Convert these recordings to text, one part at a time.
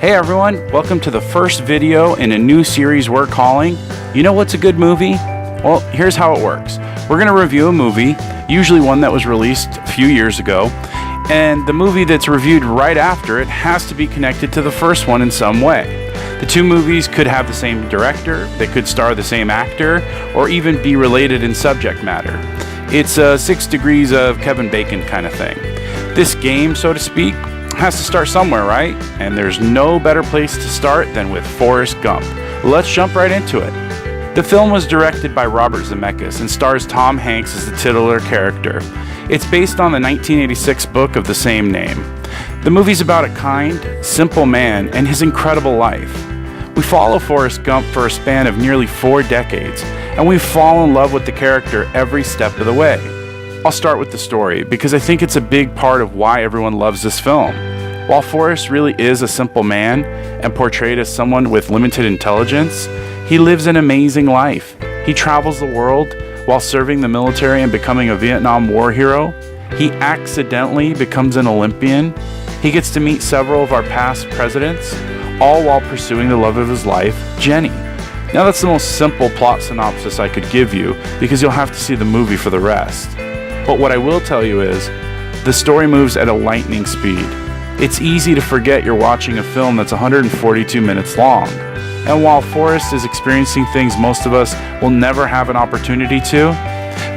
Hey everyone, welcome to the first video in a new series we're calling, You Know What's a Good Movie? Well, here's how it works. We're going to review a movie, usually one that was released a few years ago, and the movie that's reviewed right after it has to be connected to the first one in some way. The two movies could have the same director, they could star the same actor, or even be related in subject matter. It's a 6 degrees of Kevin Bacon kind of thing. This game, so to speak, has to start somewhere, right? And there's no better place to start than with Forrest Gump. Let's jump right into it. The film was directed by Robert Zemeckis and stars Tom Hanks as the titular character. It's based on the 1986 book of the same name. The movie's about a kind, simple man and his incredible life. We follow Forrest Gump for a span of nearly 4 decades, and we fall in love with the character every step of the way. I'll start with the story because I think it's a big part of why everyone loves this film. While Forrest really is a simple man and portrayed as someone with limited intelligence, he lives an amazing life. He travels the world while serving the military and becoming a Vietnam War hero. He accidentally becomes an Olympian. He gets to meet several of our past presidents, all while pursuing the love of his life, Jenny. Now that's the most simple plot synopsis I could give you because you'll have to see the movie for the rest. But what I will tell you is, the story moves at a lightning speed. It's easy to forget you're watching a film that's 142 minutes long. And while Forrest is experiencing things most of us will never have an opportunity to,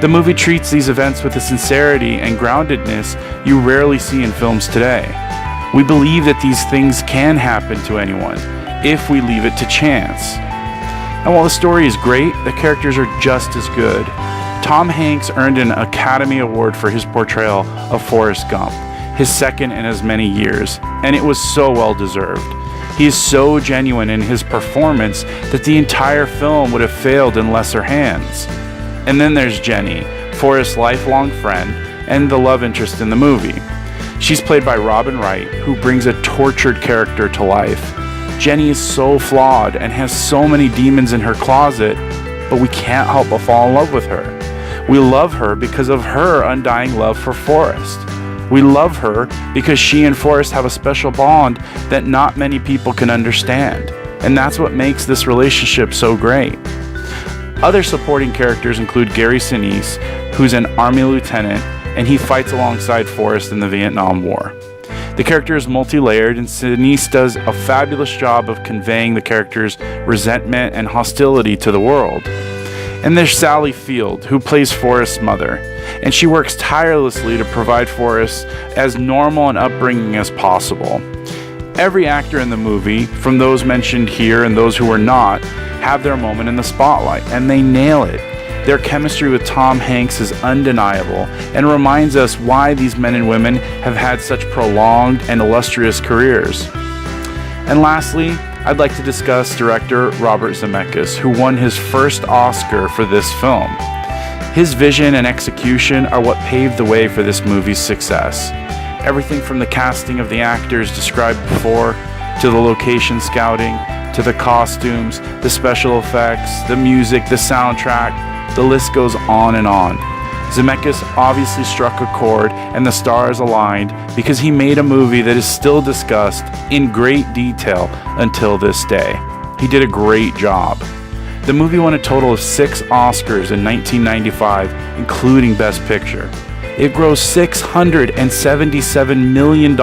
the movie treats these events with a sincerity and groundedness you rarely see in films today. We believe that these things can happen to anyone if we leave it to chance. And while the story is great, the characters are just as good. Tom Hanks earned an Academy Award for his portrayal of Forrest Gump, his second in as many years, and it was so well deserved. He is so genuine in his performance that the entire film would have failed in lesser hands. And then there's Jenny, Forrest's lifelong friend and the love interest in the movie. She's played by Robin Wright, who brings a tortured character to life. Jenny is so flawed and has so many demons in her closet, but we can't help but fall in love with her. We love her because of her undying love for Forrest. We love her because she and Forrest have a special bond that not many people can understand. And that's what makes this relationship so great. Other supporting characters include Gary Sinise, who's an Army lieutenant, and he fights alongside Forrest in the Vietnam War. The character is multi-layered, and Sinise does a fabulous job of conveying the character's resentment and hostility to the world. And there's Sally Field, who plays Forrest's mother, and she works tirelessly to provide Forrest as normal an upbringing as possible. Every actor in the movie, from those mentioned here and those who are not, have their moment in the spotlight, and they nail it. Their chemistry with Tom Hanks is undeniable and reminds us why these men and women have had such prolonged and illustrious careers. And lastly, I'd like to discuss director Robert Zemeckis, who won his first Oscar for this film. His vision and execution are what paved the way for this movie's success. Everything from the casting of the actors described before, to the location scouting, to the costumes, the special effects, the music, the soundtrack, the list goes on and on. Zemeckis obviously struck a chord and the stars aligned because he made a movie that is still discussed in great detail until this day. He did a great job. The movie won a total of 6 Oscars in 1995, including Best Picture. It grossed $677 million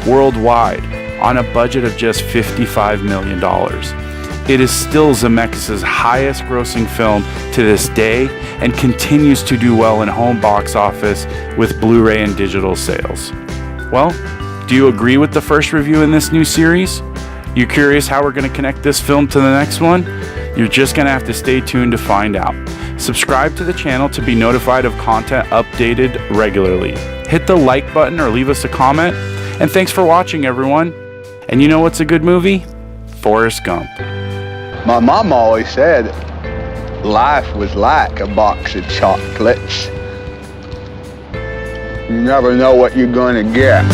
worldwide on a budget of just $55 million. It is still Zemeckis' highest grossing film to this day and continues to do well in home box office with Blu-ray and digital sales. Well, do you agree with the first review in this new series? You curious how we're going to connect this film to the next one? You're just going to have to stay tuned to find out. Subscribe to the channel to be notified of content updated regularly. Hit the like button or leave us a comment. And thanks for watching, everyone. And you know what's a good movie? Forrest Gump. My mom always said life was like a box of chocolates. You never know what you're going to get.